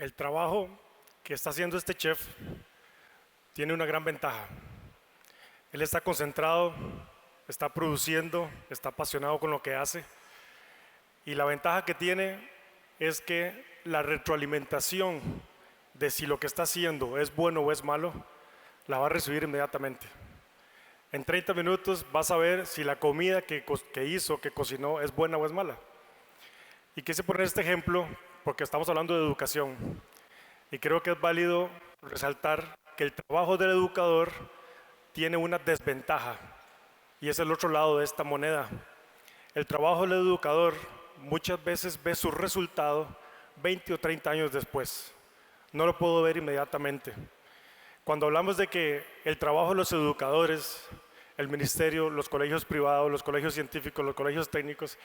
El trabajo que está haciendo este chef tiene una gran ventaja. Él está concentrado, está produciendo, está apasionado con lo que hace. Y la ventaja que tiene es que la retroalimentación de si lo que está haciendo es bueno o es malo, la va a recibir inmediatamente. En 30 minutos vas a ver si la comida que hizo, que cocinó, es buena o es mala. Y quise poner este ejemplo porque estamos hablando de educación. Y creo que es válido resaltar que el trabajo del educador tiene una desventaja. Y es el otro lado de esta moneda. El trabajo del educador muchas veces ve su resultado 20 o 30 años después. No lo puedo ver inmediatamente. Cuando hablamos de que el trabajo de los educadores, el ministerio, los colegios privados, los colegios científicos, los colegios técnicos,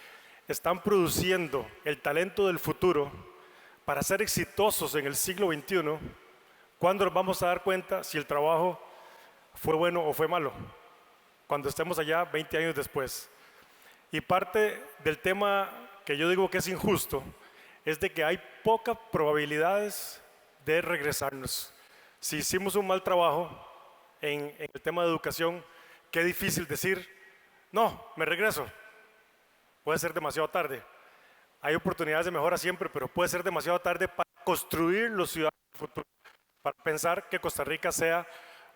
están produciendo el talento del futuro para ser exitosos en el siglo XXI, ¿cuándo nos vamos a dar cuenta si el trabajo fue bueno o fue malo? Cuando estemos allá 20 años después. Y parte del tema que yo digo que es injusto es de que hay pocas probabilidades de regresarnos. Si hicimos un mal trabajo en el tema de educación, qué difícil decir, no, me regreso. Puede ser demasiado tarde. Hay oportunidades de mejora siempre, pero puede ser demasiado tarde para construir los ciudadanos del futuro, para pensar que Costa Rica sea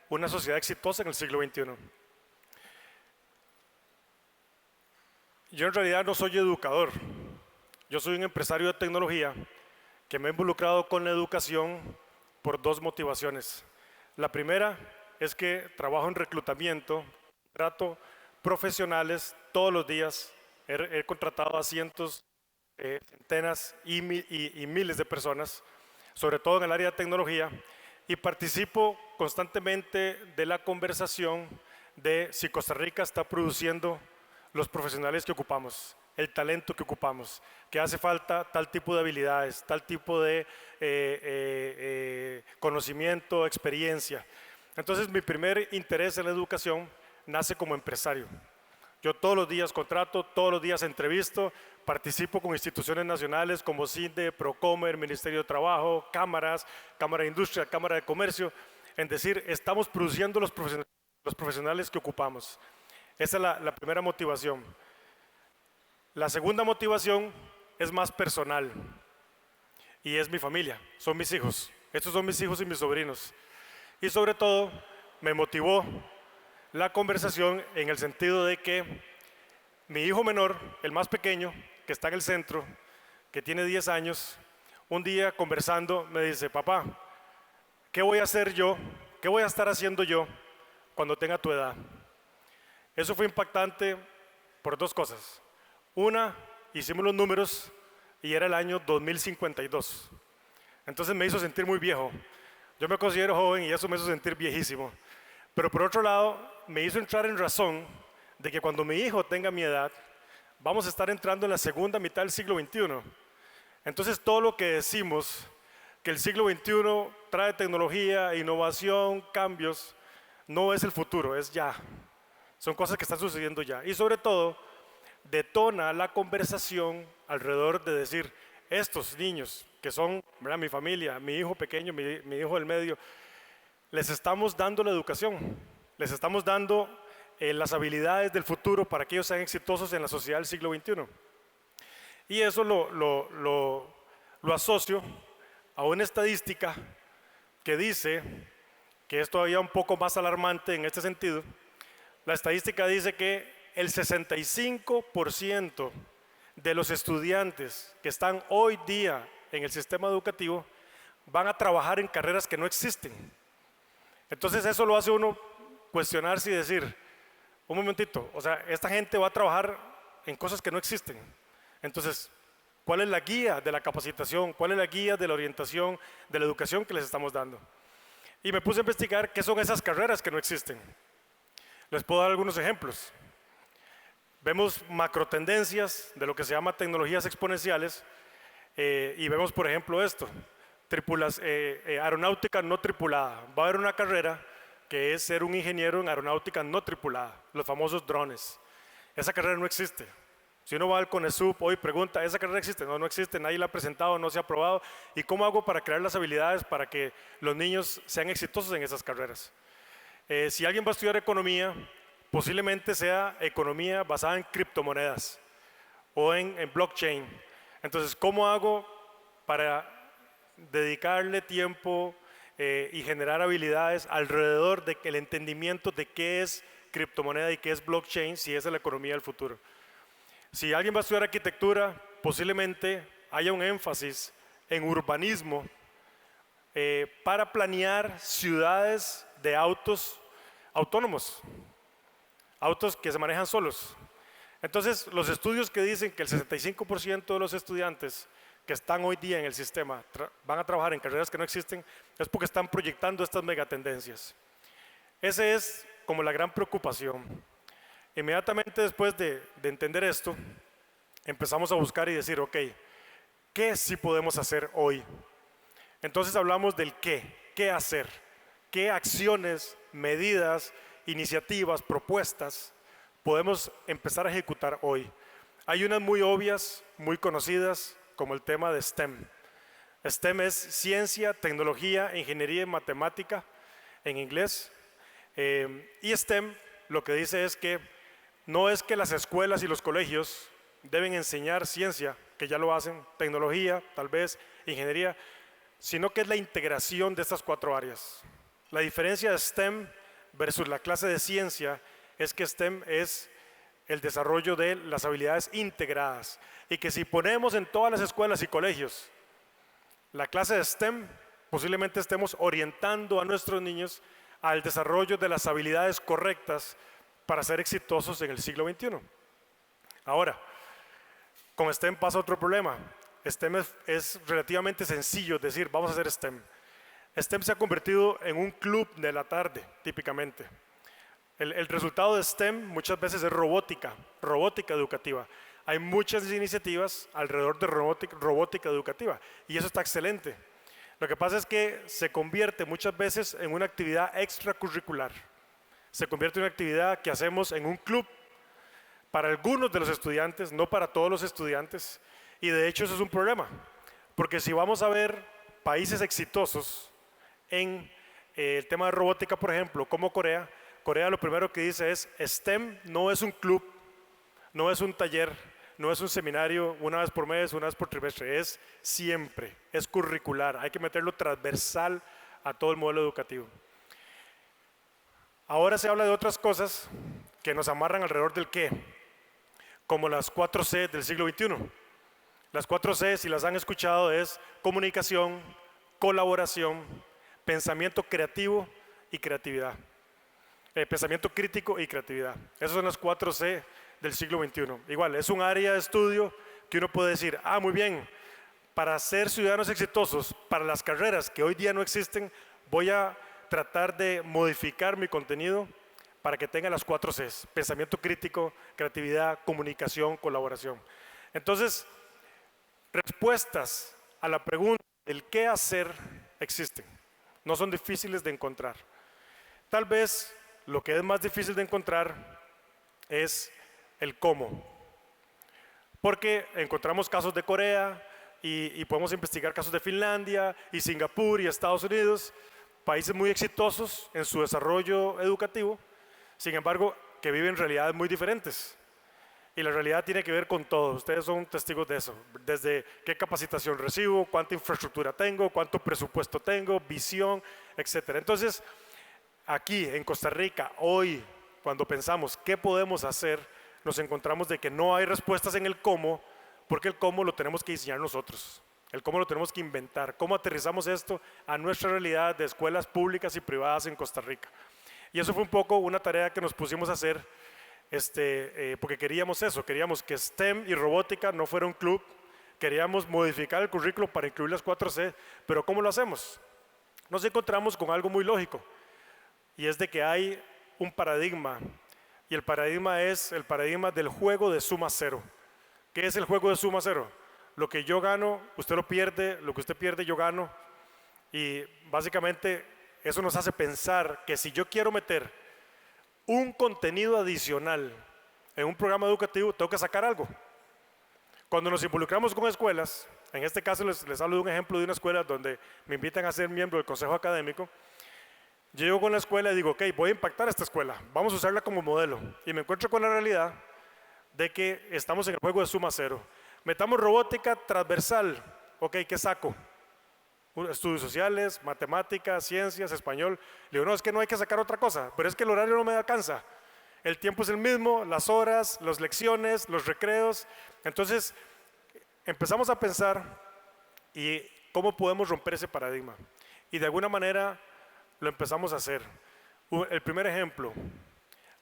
una sociedad exitosa en el siglo XXI. Yo en realidad no soy educador, yo soy un empresario de tecnología que me he involucrado con la educación por dos motivaciones. La primera es que trabajo en reclutamiento, trato profesionales todos los días, he contratado a cientos, centenas y miles de personas, sobre todo en el área de tecnología, y participo constantemente de la conversación de si Costa Rica está produciendo los profesionales que ocupamos, el talento que ocupamos, que hace falta tal tipo de habilidades, tal tipo de conocimiento, experiencia. Entonces mi primer interés en la educación nace como empresario. Yo todos los días contrato, todos los días entrevisto, participo con instituciones nacionales como CINDE, Procomer, Ministerio de Trabajo, cámaras, Cámara de Industria, Cámara de Comercio, en decir, estamos produciendo los profesionales que ocupamos. Esa es la primera motivación. La segunda motivación es más personal y es mi familia, son mis hijos. Estos son mis hijos y mis sobrinos. Y sobre todo me motivó la conversación en el sentido de que mi hijo menor, el más pequeño, que está en el centro, que tiene 10 años, un día conversando me dice, papá, ¿qué voy a hacer yo? ¿Qué voy a estar haciendo yo cuando tenga tu edad? Eso fue impactante por dos cosas. Una, hicimos los números y era el año 2052. Entonces me hizo sentir muy viejo. Yo me considero joven y eso me hizo sentir viejísimo. Pero por otro lado, me hizo entrar en razón de que cuando mi hijo tenga mi edad, vamos a estar entrando en la segunda mitad del siglo XXI. Entonces todo lo que decimos, que el siglo XXI trae tecnología, innovación, cambios, no es el futuro, es ya. Son cosas que están sucediendo ya. Y sobre todo, detona la conversación alrededor de decir, estos niños que son, ¿verdad?, mi familia, mi hijo pequeño, mi hijo del medio, les estamos dando la educación, les estamos dando las habilidades del futuro para que ellos sean exitosos en la sociedad del siglo XXI. Y eso lo asocio a una estadística que dice, que es todavía un poco más alarmante en este sentido. La estadística dice que el 65% de los estudiantes que están hoy día en el sistema educativo van a trabajar en carreras que no existen. Entonces eso lo hace uno cuestionarse y decir, un momentito, o sea, esta gente va a trabajar en cosas que no existen. Entonces, ¿cuál es la guía de la capacitación? ¿Cuál es la guía de la orientación, de la educación que les estamos dando? Y me puse a investigar qué son esas carreras que no existen. Les puedo dar algunos ejemplos. Vemos macro tendencias de lo que se llama tecnologías exponenciales y vemos, por ejemplo, esto, aeronáutica no tripulada. Va a haber una carrera que es ser un ingeniero en aeronáutica no tripulada, los famosos drones. Esa carrera no existe. Si uno va al CONESUB hoy pregunta, ¿esa carrera existe? No, no existe, nadie la ha presentado, no se ha aprobado. ¿Y cómo hago para crear las habilidades para que los niños sean exitosos en esas carreras? Si alguien va a estudiar economía, posiblemente sea economía basada en criptomonedas o en blockchain. Entonces, ¿cómo hago para dedicarle tiempo y generar habilidades alrededor del entendimiento de qué es criptomoneda y qué es blockchain si esa es la economía del futuro? Si alguien va a estudiar arquitectura, posiblemente haya un énfasis en urbanismo para planear ciudades de autos autónomos, autos que se manejan solos. Entonces, los estudios que dicen que el 65% de los estudiantes que están hoy día en el sistema van a trabajar en carreras que no existen, es porque están proyectando estas megatendencias. Esa es como la gran preocupación. Inmediatamente después de entender esto, empezamos a buscar y decir, ok, ¿qué sí podemos hacer hoy? Entonces hablamos del qué hacer, qué acciones, medidas, iniciativas, propuestas podemos empezar a ejecutar hoy. Hay unas muy obvias, muy conocidas, como el tema de STEM. STEM es ciencia, tecnología, ingeniería y matemática en inglés. Y STEM lo que dice es que no es que las escuelas y los colegios deben enseñar ciencia, que ya lo hacen, tecnología, tal vez, ingeniería, sino que es la integración de estas 4 áreas. La diferencia de STEM versus la clase de ciencia es que STEM es el desarrollo de las habilidades integradas y que si ponemos en todas las escuelas y colegios la clase de STEM, posiblemente estemos orientando a nuestros niños al desarrollo de las habilidades correctas para ser exitosos en el siglo XXI. Ahora, con STEM pasa otro problema. STEM es relativamente sencillo decir, vamos a hacer STEM. STEM se ha convertido en un club de la tarde, típicamente. El resultado de STEM muchas veces es robótica educativa. Hay muchas iniciativas alrededor de robótica educativa y eso está excelente. Lo que pasa es que se convierte muchas veces en una actividad extracurricular. Se convierte en una actividad que hacemos en un club para algunos de los estudiantes, no para todos los estudiantes. Y de hecho eso es un problema, porque si vamos a ver países exitosos en el tema de robótica, por ejemplo, como Corea, Corea lo primero que dice es STEM no es un club, no es un taller, no es un seminario una vez por mes, una vez por trimestre, es siempre, es curricular, hay que meterlo transversal a todo el modelo educativo. Ahora se habla de otras cosas que nos amarran alrededor del qué, como las 4C del siglo XXI. Las 4C, si las han escuchado, es comunicación, colaboración, pensamiento creativo y creatividad. Pensamiento crítico y creatividad. Esas son las 4C del siglo XXI. Igual, es un área de estudio que uno puede decir, muy bien, para ser ciudadanos exitosos, para las carreras que hoy día no existen, voy a tratar de modificar mi contenido para que tenga las 4Cs, pensamiento crítico, creatividad, comunicación, colaboración. Entonces, respuestas a la pregunta del qué hacer existen, no son difíciles de encontrar. Tal vez lo que es más difícil de encontrar es el cómo, porque encontramos casos de Corea y podemos investigar casos de Finlandia y Singapur y Estados Unidos, países muy exitosos en su desarrollo educativo, sin embargo, que viven realidades muy diferentes. Y la realidad tiene que ver con todo. Ustedes son testigos de eso. Desde qué capacitación recibo, cuánta infraestructura tengo, cuánto presupuesto tengo, visión, etc. Entonces, aquí en Costa Rica, hoy, cuando pensamos qué podemos hacer, nos encontramos de que no hay respuestas en el cómo, porque el cómo lo tenemos que diseñar nosotros. El cómo lo tenemos que inventar. Cómo aterrizamos esto a nuestra realidad de escuelas públicas y privadas en Costa Rica. Y eso fue un poco una tarea que nos pusimos a hacer, porque queríamos eso, queríamos que STEM y robótica no fuera un club, queríamos modificar el currículo para incluir las 4C, pero ¿cómo lo hacemos? Nos encontramos con algo muy lógico, y es de que hay un paradigma, y el paradigma es el paradigma del juego de suma cero. ¿Qué es el juego de suma cero? Lo que yo gano, usted lo pierde, lo que usted pierde, yo gano, y básicamente eso nos hace pensar que si yo quiero meter un contenido adicional en un programa educativo, tengo que sacar algo. Cuando nos involucramos con escuelas, en este caso les hablo de un ejemplo de una escuela donde me invitan a ser miembro del consejo académico. Yo llego con la escuela y digo, ok, voy a impactar esta escuela, vamos a usarla como modelo. Y me encuentro con la realidad de que estamos en el juego de suma cero. Metamos robótica transversal, ok, ¿qué saco? Estudios sociales, matemáticas, ciencias, español. Le digo, no, es que no hay que sacar otra cosa, pero es que el horario no me alcanza. El tiempo es el mismo, las horas, las lecciones, los recreos. Entonces, empezamos a pensar y cómo podemos romper ese paradigma. Y de alguna manera lo empezamos a hacer. El primer ejemplo,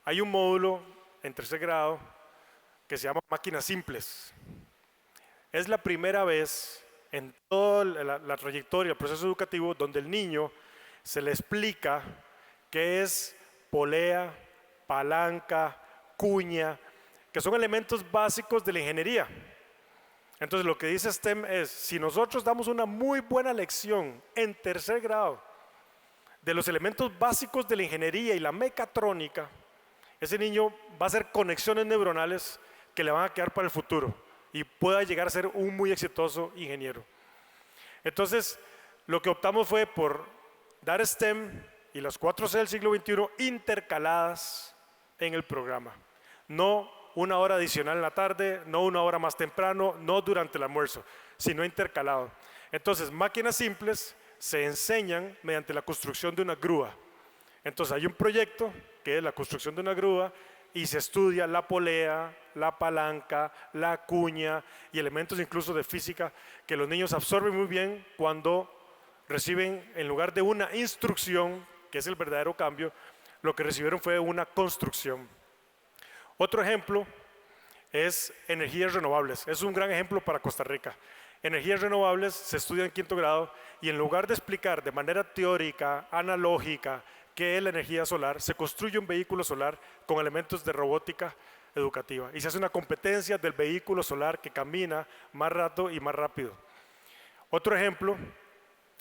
hay un módulo en tercer grado que se llama máquinas simples. Es la primera vez en toda la trayectoria del proceso educativo donde el niño se le explica qué es polea, palanca, cuña, que son elementos básicos de la ingeniería. Entonces lo que dice STEM es, si nosotros damos una muy buena lección en tercer grado de los elementos básicos de la ingeniería y la mecatrónica, ese niño va a hacer conexiones neuronales que le van a quedar para el futuro y pueda llegar a ser un muy exitoso ingeniero. Entonces, lo que optamos fue por dar STEM y las 4C del siglo XXI intercaladas en el programa. No una hora adicional en la tarde, no una hora más temprano, no durante el almuerzo, sino intercalado. Entonces, máquinas simples se enseñan mediante la construcción de una grúa. Entonces hay un proyecto que es la construcción de una grúa y se estudia la polea, la palanca, la cuña y elementos incluso de física que los niños absorben muy bien cuando reciben, en lugar de una instrucción, que es el verdadero cambio, lo que recibieron fue una construcción. Otro ejemplo es energías renovables. Es un gran ejemplo para Costa Rica. Energías renovables se estudia en quinto grado y en lugar de explicar de manera teórica, analógica, qué es la energía solar, se construye un vehículo solar con elementos de robótica educativa y se hace una competencia del vehículo solar que camina más rato y más rápido. Otro ejemplo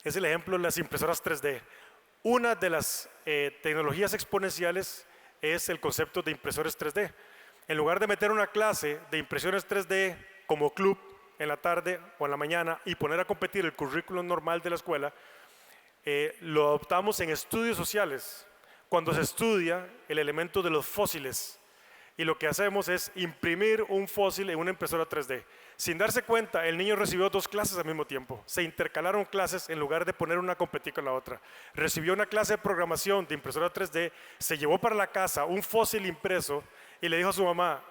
es el ejemplo de las impresoras 3D. Una de las tecnologías exponenciales es el concepto de impresores 3D. En lugar de meter una clase de impresiones 3D como club en la tarde o en la mañana y poner a competir el currículum normal de la escuela, lo adoptamos en estudios sociales, cuando se estudia el elemento de los fósiles. Y lo que hacemos es imprimir un fósil en una impresora 3D. Sin darse cuenta, el niño recibió dos clases al mismo tiempo. Se intercalaron clases en lugar de poner una a competir con la otra. Recibió una clase de programación de impresora 3D, se llevó para la casa un fósil impreso y le dijo a su mamá,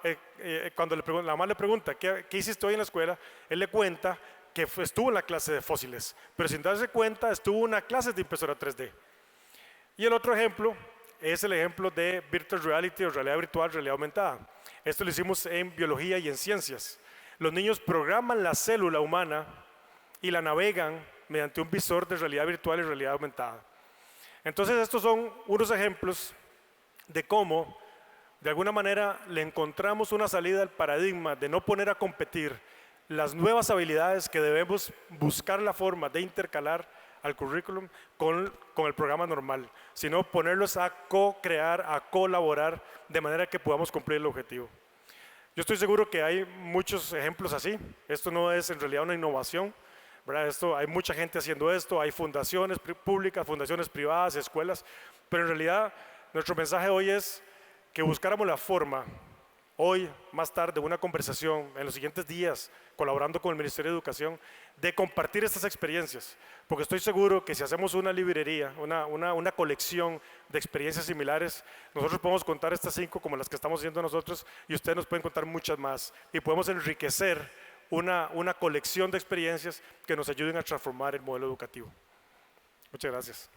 cuando la mamá le pregunta, ¿qué hiciste hoy en la escuela? Él le cuenta que estuvo en la clase de fósiles, pero sin darse cuenta estuvo en una clase de impresora 3D. Y el otro ejemplo es el ejemplo de Virtual Reality o realidad virtual, realidad aumentada. Esto lo hicimos en biología y en ciencias. Los niños programan la célula humana y la navegan mediante un visor de realidad virtual y realidad aumentada. Entonces estos son unos ejemplos de cómo de alguna manera le encontramos una salida al paradigma de no poner a competir las nuevas habilidades que debemos buscar la forma de intercalar al currículum con el programa normal, sino ponerlos a co-crear, a colaborar de manera que podamos cumplir el objetivo. Yo estoy seguro que hay muchos ejemplos así. Esto no es en realidad una innovación, ¿verdad? Hay mucha gente haciendo esto, hay fundaciones públicas, fundaciones privadas, escuelas, pero en realidad nuestro mensaje hoy es que buscáramos la forma, hoy, más tarde, una conversación, en los siguientes días, colaborando con el Ministerio de Educación, de compartir estas experiencias, porque estoy seguro que si hacemos una librería, una colección de experiencias similares, nosotros podemos contar estas 5 como las que estamos haciendo nosotros y ustedes nos pueden contar muchas más y podemos enriquecer una colección de experiencias que nos ayuden a transformar el modelo educativo. Muchas gracias.